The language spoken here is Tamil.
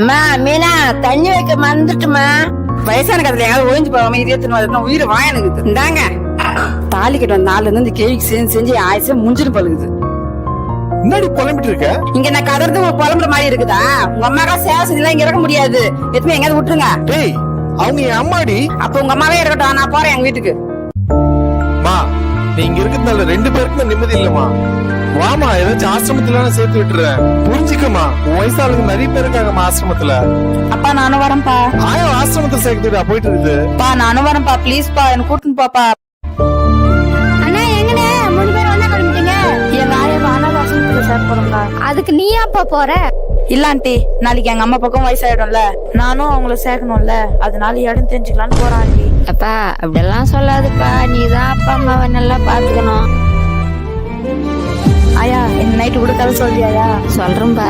அம்மா மீனா தண்ணி வைக்க மறந்துட்டுமா. வயசான கதையில எங்காவது ஒழிஞ்சு போகாம இதயத்தின் உயிரை வாயனுக்குது. இந்தாங்க தாலி கட்ட நாள்ல இருந்து இந்த கேள்விக்கு செஞ்சு ஆயிசம் முஞ்சிட்டு பழுகுது. முன்னாடி புலம்பிட்டு இருக்க. இங்க நான் கதறது ஒரு புலம்புற மாதிரி இருக்குதா? உங்க அம்மாக்கா சேவை செஞ்சலாம் இங்க இறக்க முடியாது. எதுவுமே எங்காவது விட்டுருங்க. டேய் அவங்க என் அம்மாடி. அப்ப உங்க அம்மாவே இருக்கட்டும், நான் போறேன் எங்க வீட்டுக்கு. மா நீ இங்க இருக்கிறதுனால 2 பேருக்குமே நிம்மதி இல்லமா. வாமா ஏதாச்சும் ஆசிரமத்துல சேர்த்து விட்டுறேன். புரிஞ்சுக்கமா, உன் வயசாளுங்க நிறைய பேர் இருக்காங்கம்மா ஆசிரமத்துல. அப்பா நானும் வரேன்ப்பா. ஆயா ஆசிரமத்தை சேர்த்துடா போயிட்டு இருக்குது. பா நானும் வரேன்ப்பா, ப்ளீஸ் பா என்ன கூட்டின்னு பாப்பா. அண்ணா எங்கண்ணே 3 பேர் ஒண்ணா கிளம்பிட்டீங்க? எங்க ஆயா அனாதை ஆசிரமத்துல சேர்க்க போறோம்டா. அதுக்கு நீ அப்பா போற? இல்ல ஆண்டி, நாளைக்கு எங்க அம்மா பக்கம் வயசாயிடும்ல, நானும் அவங்கள சேர்க்கணும்ல, அதனால இடம் தெரிஞ்சுக்கலான்னு போறேன் ஆண்டி. அப்பா அப்படியெல்லாம் சொல்லாதுப்பா, நீதான் அப்பா அம்மாவை நல்லா பாத்துக்கணும். ஆயா இந்த நைட்டு கூட கதை சொல்றியாயா? சொல்றேன்பா.